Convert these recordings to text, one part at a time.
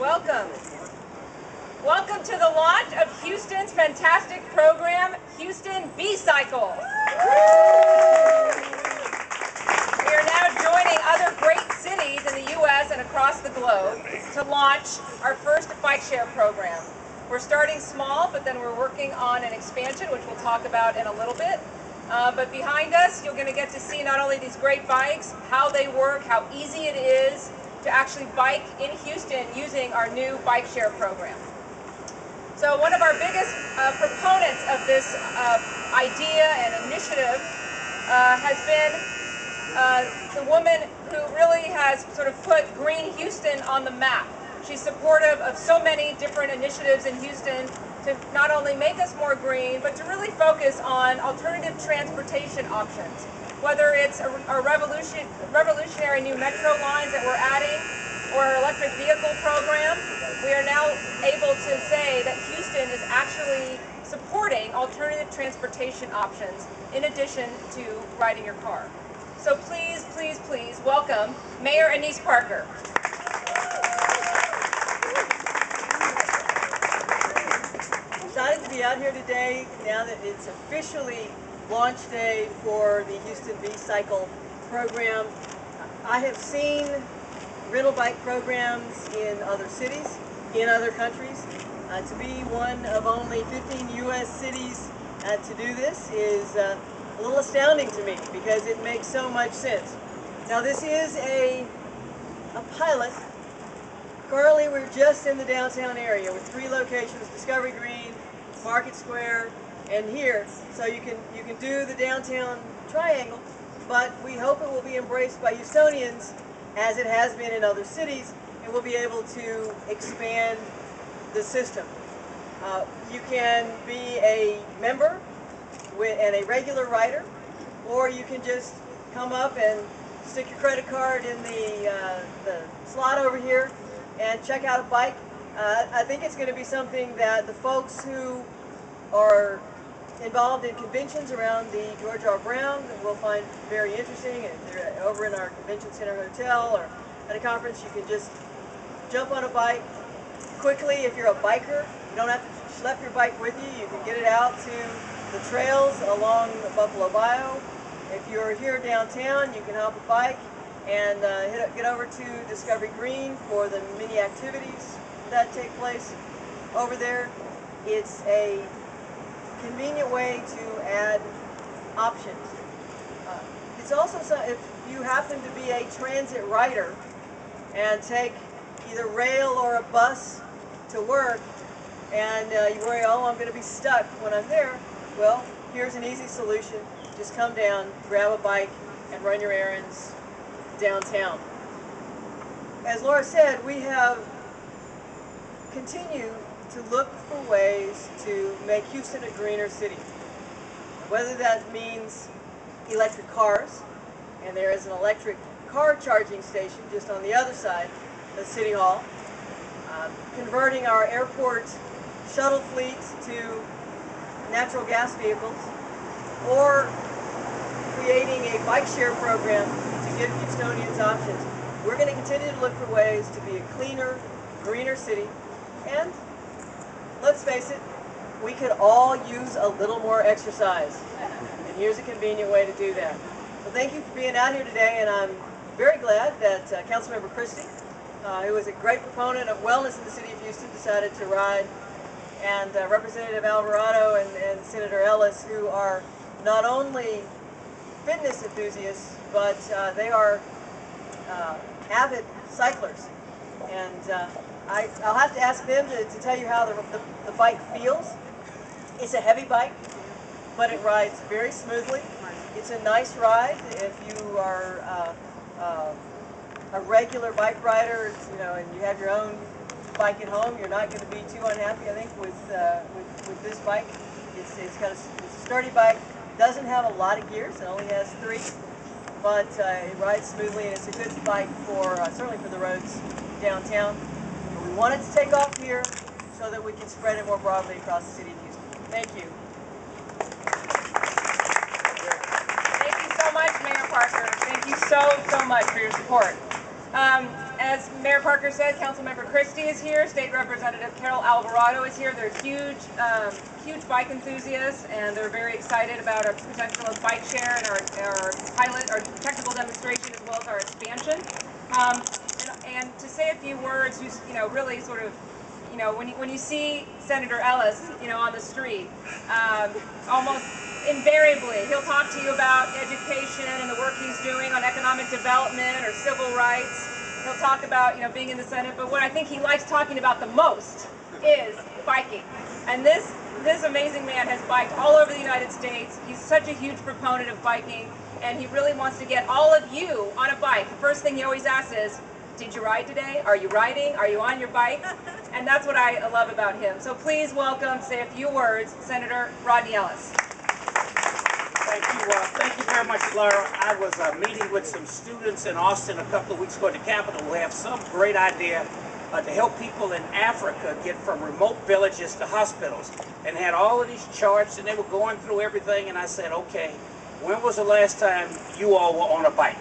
Welcome. Welcome to the launch of Houston's fantastic program, Houston B-Cycle. We are now joining other great cities in the U.S. and across the globe to launch our first bike share program. We're starting small, but then we're working on an expansion, which we'll talk about in a little bit. But behind us, you're going to get to see not only these great bikes, how they work, how easy it is to actually bike in Houston using our new bike share program. So one of our biggest proponents of this idea and initiative has been the woman who really has sort of put Green Houston on the map. She's supportive of so many different initiatives in Houston to not only make us more green, but to really focus on alternative transportation options. Whether it's a revolutionary new metro lines that we're adding, or our electric vehicle program, we are now able to say that Houston is actually supporting alternative transportation options in addition to riding your car. So please, please, please welcome Mayor Anise Parker. Excited to be out here today now that it's officially launch day for the Houston B-Cycle program. I have seen rental bike programs in other cities, in other countries. To be one of only 15 U.S. cities to do this is a little astounding to me because it makes so much sense. Now this is a pilot. Currently we're just in the downtown area with 3 locations: Discovery Green, Market Square, and here. So you can do the downtown triangle, but we hope it will be embraced by Houstonians as it has been in other cities, and we'll be able to expand the system. You can be a member and a regular rider, or you can just come up and stick your credit card in the slot over here and check out a bike. I think it's going to be something that the folks who are involved in conventions around the George R. Brown will find very interesting. If they're over in our convention center hotel or at a conference, you can just jump on a bike quickly. If you're a biker, you don't have to schlep your bike with you. You can get it out to the trails along Buffalo Bayou. If you're here downtown, you can hop a bike and get over to Discovery Green for the many activities that take place over there. It's a convenient way to add options. It's also, if you happen to be a transit rider and take either rail or a bus to work, and you worry, oh, I'm going to be stuck when I'm there, well, here's an easy solution. Just come down, grab a bike, and run your errands downtown. As Laura said, we have continued to look for ways to make Houston a greener city. Whether that means electric cars, and there is an electric car charging station just on the other side of City Hall, converting our airport shuttle fleet to natural gas vehicles, or creating a bike share program to give Houstonians options. We're going to continue to look for ways to be a cleaner, greener city, and let's face it, we could all use a little more exercise. And here's a convenient way to do that. So thank you for being out here today, and I'm very glad that Councilmember Christie, who is a great proponent of wellness in the city of Houston, decided to ride, and Representative Alvarado and Senator Ellis, who are not only fitness enthusiasts, but they are avid cyclers. And I'll have to ask them to tell you how the bike feels. It's a heavy bike, but it rides very smoothly. It's a nice ride if you are a regular bike rider, and you have your own bike at home. You're not going to be too unhappy, I think, with this bike. It's got it's a sturdy bike. Doesn't have a lot of gears. It only has 3, but it rides smoothly, and it's a good bike for certainly for the roads downtown. We want it to take off here so that we can spread it more broadly across the city of Houston. Thank you. Thank you so much, Mayor Parker. Thank you so much for your support. As Mayor Parker said, Councilmember Christie is here. State Representative Carol Alvarado is here. They're huge, huge bike enthusiasts, and they're very excited about our potential of bike share and our pilot, our technical demonstration, as well as our expansion. And to say a few words, who's really sort of, when you see Senator Ellis, on the street, almost invariably he'll talk to you about education and the work he's doing on economic development or civil rights. He'll talk about being in the Senate, but what I think he likes talking about the most is biking. And this amazing man has biked all over the United States. He's such a huge proponent of biking, and he really wants to get all of you on a bike. The first thing he always asks is, did you ride today? Are you riding? Are you on your bike? And that's what I love about him. So please welcome, say a few words, Senator Rodney Ellis. Thank you very much, Laura. I was meeting with some students in Austin a couple of weeks ago at the Capitol who have some great idea to help people in Africa get from remote villages to hospitals, and had all of these charts, and they were going through everything, and I said, okay, when was the last time you all were on a bike?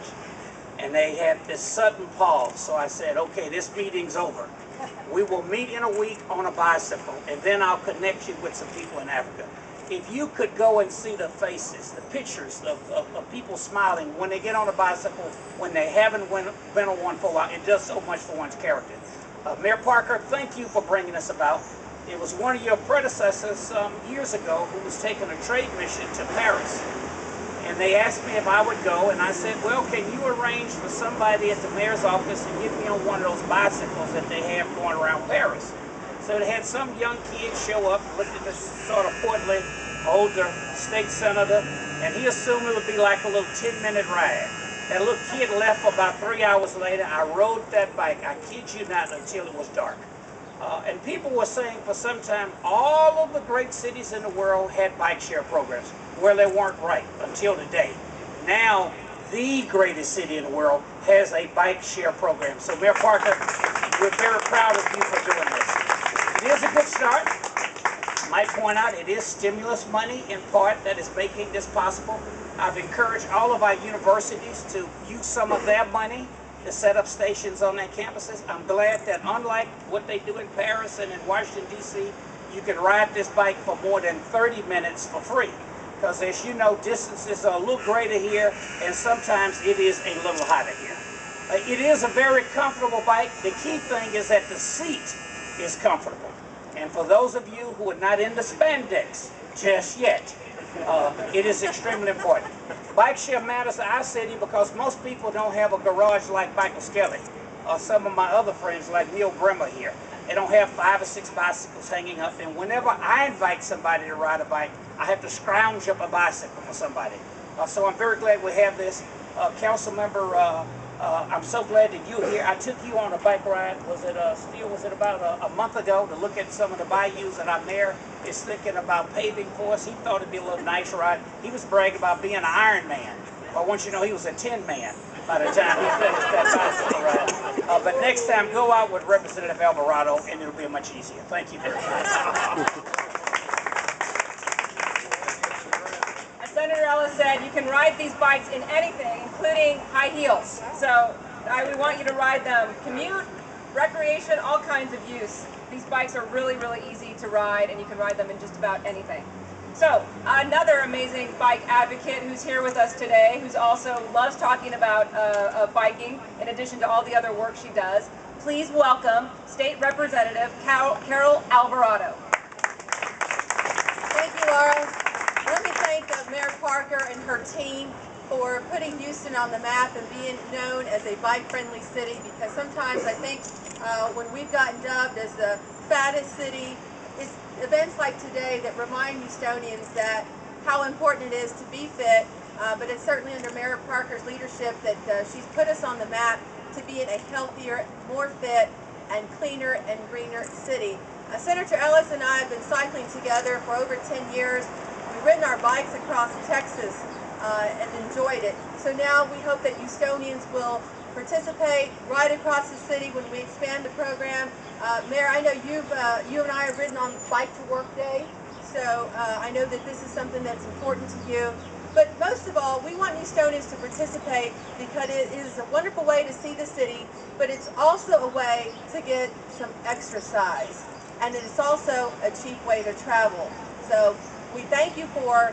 And they had this sudden pause, so I said, okay, this meeting's over. We will meet in a week on a bicycle, and then I'll connect you with some people in Africa. If you could go and see the faces, the pictures of people smiling when they get on a bicycle, when they haven't been on one for a while, it does so much for one's character. Mayor Parker, thank you for bringing this about. It was one of your predecessors years ago who was taking a trade mission to Paris. And they asked me if I would go, and I said, well, can you arrange for somebody at the mayor's office to get me on one of those bicycles that they have going around Paris? So they had some young kid show up, looked at this sort of portly, older state senator, and he assumed it would be like a little 10-minute ride. That little kid left about 3 hours later. I rode that bike, I kid you not, until it was dark. And people were saying for some time, all of the great cities in the world had bike share programs. Well, they weren't right until today. Now, the greatest city in the world has a bike share program. So, Mayor Parker, we're very proud of you for doing this. It is a good start. I might point out it is stimulus money in part that is making this possible. I've encouraged all of our universities to use some of their money to set up stations on their campuses. I'm glad that unlike what they do in Paris and in Washington, D.C., you can ride this bike for more than 30 minutes for free. Because as you know, distances are a little greater here, and sometimes it is a little hotter here. It is a very comfortable bike. The key thing is that the seat is comfortable. And for those of you who are not into spandex just yet, it is extremely important. Bike share matters to our city because most people don't have a garage like Michael Skelly or some of my other friends like Neil Bremer here. They don't have 5 or 6 bicycles hanging up, and whenever I invite somebody to ride a bike, I have to scrounge up a bicycle for somebody. So I'm very glad we have this. Council member, I'm so glad that you're here. I took you on a bike ride, was it about a month ago, to look at some of the bayous that our mayor is thinking about paving for us. He thought it'd be a little nice ride. He was bragging about being an Iron Man. I want you to know he was a Tin Man by the time he finished that bicycle ride. But next time, go out with Representative Alvarado, and it'll be much easier. Thank you very much. Senator Ellis said you can ride these bikes in anything, including high heels. So we want you to ride them. Commute, recreation, all kinds of use. These bikes are really, really easy to ride, and you can ride them in just about anything. So another amazing bike advocate who's here with us today, who's also loves talking about biking, in addition to all the other work she does. Please welcome State Representative Carol Alvarado. Thank you, Laura. Let me thank Mayor Parker and her team for putting Houston on the map and being known as a bike-friendly city, because sometimes I think when we've gotten dubbed as the fattest city, it's events like today that remind Houstonians that how important it is to be fit, but it's certainly under Mayor Parker's leadership that she's put us on the map to be in a healthier, more fit, and cleaner and greener city. Senator Ellis and I have been cycling together for over 10 years. We've ridden our bikes across Texas and enjoyed it. So now we hope that Houstonians will participate right across the city when we expand the program. Mayor, I know you and I have ridden on Bike to Work Day, so I know that this is something that's important to you. But most of all, we want Houstonians to participate because it is a wonderful way to see the city, but it's also a way to get some exercise. And it's also a cheap way to travel. So we thank you for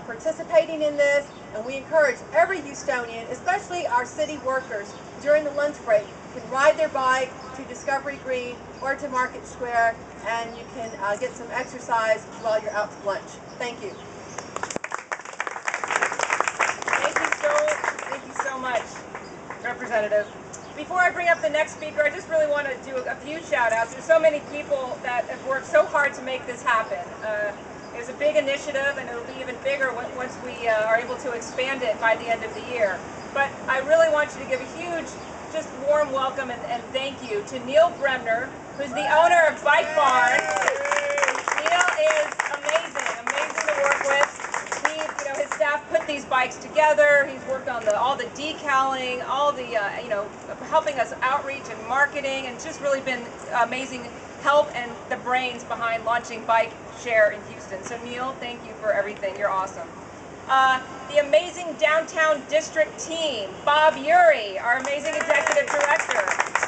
participating in this, and we encourage every Houstonian, especially our city workers, during the lunch break, can ride their bike to Discovery Green or to Market Square, and you can get some exercise while you're out to lunch. Thank you. Thank you so much, Representative. Before I bring up the next speaker, I just really want to do a few shout-outs. There's so many people that have worked so hard to make this happen. It was a big initiative, and it'll be even bigger once we are able to expand it by the end of the year. But I really want you to give a huge, just warm welcome and thank you to Neil Bremner, who's the owner of Bike Barn. Neil is amazing to work with. His staff put these bikes together. He's worked on all the decaling, all the helping us outreach and marketing, and just really been amazing help and the brains behind launching Bike Share in Houston. So Neil, thank you for everything. You're awesome. The amazing downtown district team, Bob Urey, our amazing executive director,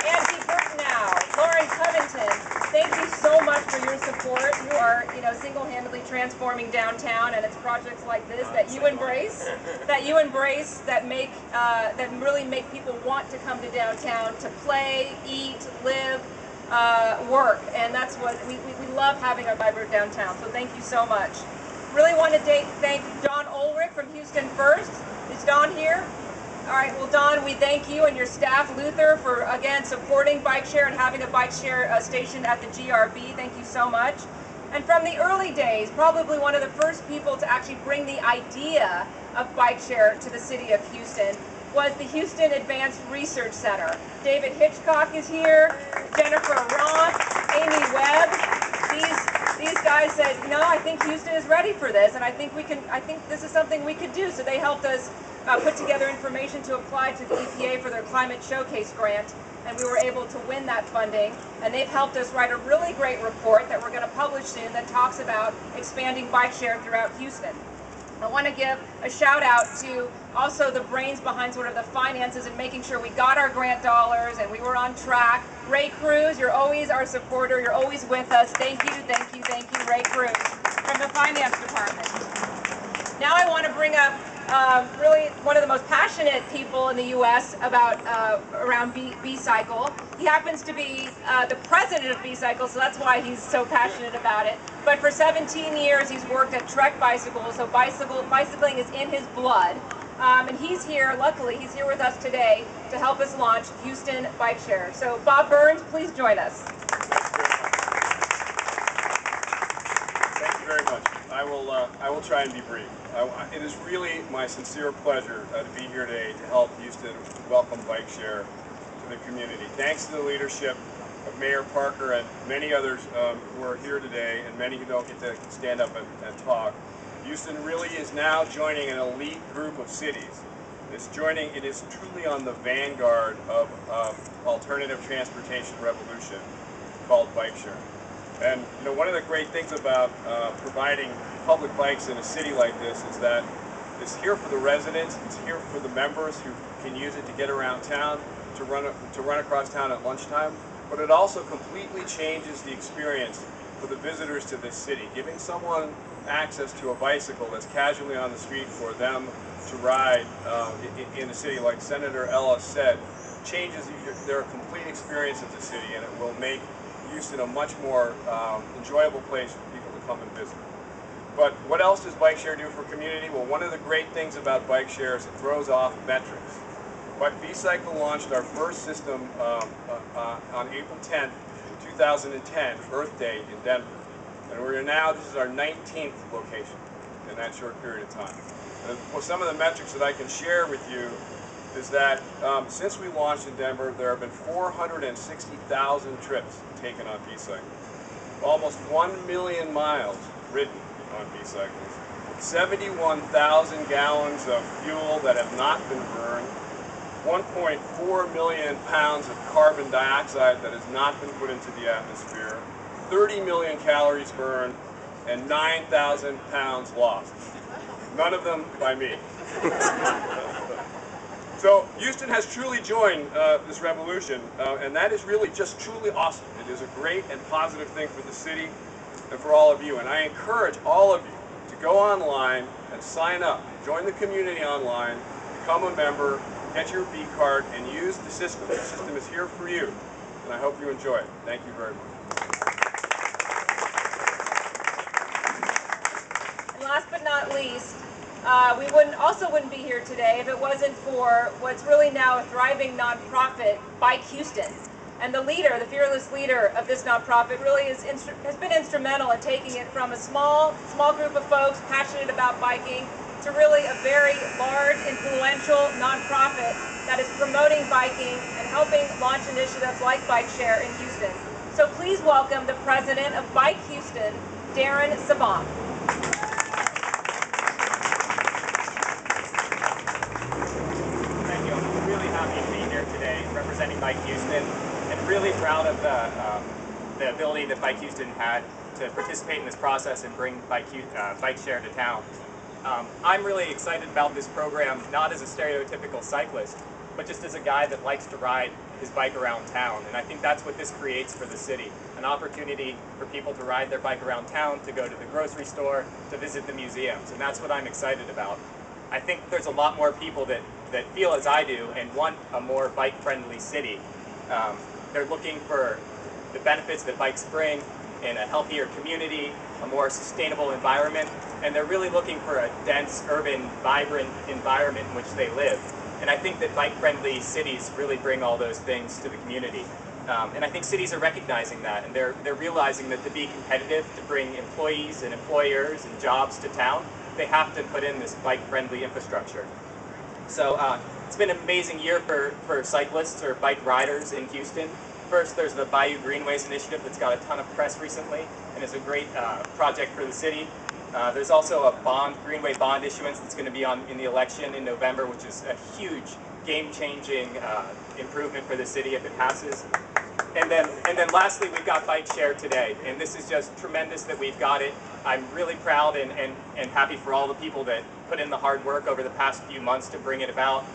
Angie Burtnow, Lauren Covington, thank you so much for your support. You are, single-handedly transforming downtown, and it's projects like this that you embrace, that really make people want to come to downtown to play, eat, live, work, and that's what we love having our vibrant downtown. So thank you so much. Really want to thank Don Ulrich from Houston First. Is Don here? All right, well, Don, we thank you and your staff, Luther, for, again, supporting Bike Share and having a Bike Share station at the GRB. Thank you so much. And from the early days, probably one of the first people to actually bring the idea of Bike Share to the city of Houston was the Houston Advanced Research Center. David Hitchcock is here, Jennifer Roth, Amy Webb. These guys said, I think Houston is ready for this, and I think this is something we could do. So they helped us put together information to apply to the EPA for their Climate Showcase grant, and we were able to win that funding. And they've helped us write a really great report that we're going to publish soon that talks about expanding Bike Share throughout Houston. I want to give a shout out to also the brains behind sort of the finances and making sure we got our grant dollars and we were on track. Ray Cruz, you're always our supporter, you're always with us. Thank you, Ray Cruz from the finance department. Now I want to bring up really one of the most passionate people in the U.S. about around B-Cycle. He happens to be the president of B-Cycle, so that's why he's so passionate about it. But for 17 years, he's worked at Trek Bicycles, so bicycling is in his blood. And he's here, luckily, he's here with us today to help us launch Houston Bike Share. So Bob Burns, please join us. Thank you very much. I will try and be brief. It is really my sincere pleasure to be here today to help Houston welcome Bike Share to the community. Thanks to the leadership of Mayor Parker and many others who are here today, and many who don't get to stand up and talk. Houston really is now joining an elite group of cities. It is truly on the vanguard of alternative transportation revolution called Bike Share. And one of the great things about providing public bikes in a city like this is that it's here for the residents, it's here for the members who can use it to get around town, to run across town at lunchtime, but it also completely changes the experience for the visitors to this city. Giving someone access to a bicycle that's casually on the street for them to ride in the city, like Senator Ellis said, changes their complete experience of the city, and it will make Houston a much more enjoyable place for people to come and visit. But what else does Bike Share do for community? Well, one of the great things about Bike Share is it throws off metrics. But B-Cycle launched our first system on April 10th, 2010, Earth Day in Denver. And this is our 19th location in that short period of time. And some of the metrics that I can share with you is that since we launched in Denver, there have been 460,000 trips taken on B-Cycles. Almost 1 million miles ridden on B-Cycles. 71,000 gallons of fuel that have not been burned. 1.4 million pounds of carbon dioxide that has not been put into the atmosphere. 30 million calories burned, and 9,000 pounds lost. None of them by me. So Houston has truly joined this revolution, and that is really just truly awesome. It is a great and positive thing for the city and for all of you. And I encourage all of you to go online and sign up, join the community online, become a member, get your B card, and use the system. The system is here for you, and I hope you enjoy it. Thank you very much. And last but not least, we wouldn't be here today if it wasn't for what's really now a thriving nonprofit, Bike Houston. And the leader, the fearless leader of this nonprofit, really has been instrumental in taking it from a small group of folks passionate about biking to really a very large, influential nonprofit that is promoting biking and helping launch initiatives like Bike Share in Houston. So please welcome the president of Bike Houston, Darren Sabong. Thank you. I'm really happy to be here today representing Bike Houston and really proud of the ability that Bike Houston had to participate in this process and bring Bike Share to town. I'm really excited about this program, not as a stereotypical cyclist, but just as a guy that likes to ride his bike around town. And I think that's what this creates for the city, an opportunity for people to ride their bike around town, to go to the grocery store, to visit the museums. And that's what I'm excited about. I think there's a lot more people that feel as I do and want a more bike-friendly city. They're looking for the benefits that bikes bring in a healthier community, a more sustainable environment, and they're really looking for a dense, urban, vibrant environment in which they live. And I think that bike-friendly cities really bring all those things to the community. And I think cities are recognizing that, and they're realizing that to be competitive, to bring employees and employers and jobs to town, they have to put in this bike-friendly infrastructure. So it's been an amazing year for cyclists or bike riders in Houston. First, there's the Bayou Greenways initiative that's got a ton of press recently and is a great project for the city. There's also a Greenway bond issuance that's going to be in the election in November, which is a huge, game-changing improvement for the city if it passes. And then lastly, we've got Bike Share today, and this is just tremendous that we've got it. I'm really proud and happy for all the people that put in the hard work over the past few months to bring it about.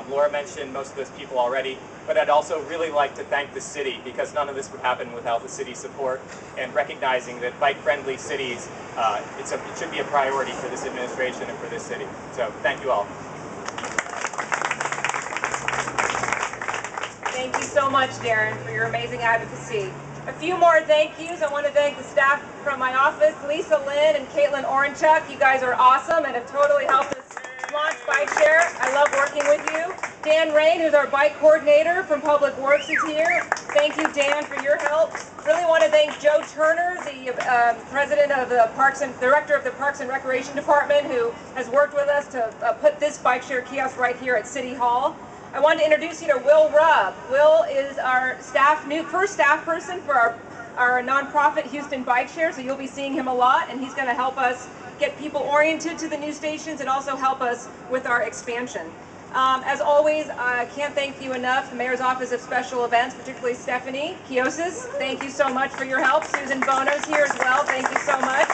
Laura mentioned most of those people already, but I'd also really like to thank the city, because none of this would happen without the city's support, and recognizing that bike-friendly cities, it should be a priority for this administration and for this city. So thank you all. Thank you so much, Darren, for your amazing advocacy. A few more thank yous. I want to thank the staff from my office, Lisa Lynn and Caitlin Orenchuk. You guys are awesome and have totally helped us launch Bike Share. I love working with you. Dan Rain, who's our bike coordinator from Public Works, is here. Thank you, Dan, for your help. Really want to thank Joe Turner, the president of the director of the Parks and Recreation Department, who has worked with us to put this Bike Share kiosk right here at City Hall. I wanted to introduce you to Will Rubb. Will is our first staff person for our nonprofit Houston Bike Share, so you'll be seeing him a lot, and he's going to help us get people oriented to the new stations and also help us with our expansion. As always, I can't thank you enough, the Mayor's Office of Special Events, particularly Stephanie Kiosis. Thank you so much for your help. Susan Bono's here as well. Thank you so much.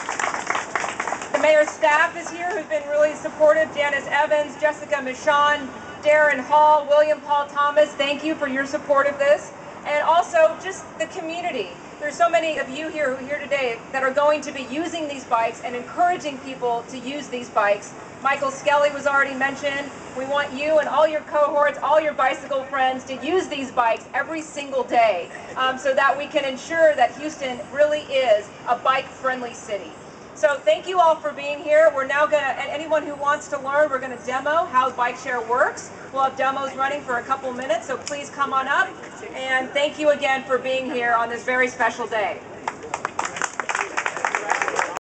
The Mayor's staff is here, who's been really supportive. Janice Evans, Jessica Michon, Darren Hall, William Paul Thomas, thank you for your support of this. And also just the community. There's so many of you here who are here today that are going to be using these bikes and encouraging people to use these bikes. Michael Skelly was already mentioned. We want you and all your cohorts, all your bicycle friends to use these bikes every single day so that we can ensure that Houston really is a bike-friendly city. So thank you all for being here. We're now going to, and anyone who wants to learn, we're going to demo how Bike Share works. We'll have demos running for a couple minutes, so please come on up. And thank you again for being here on this very special day.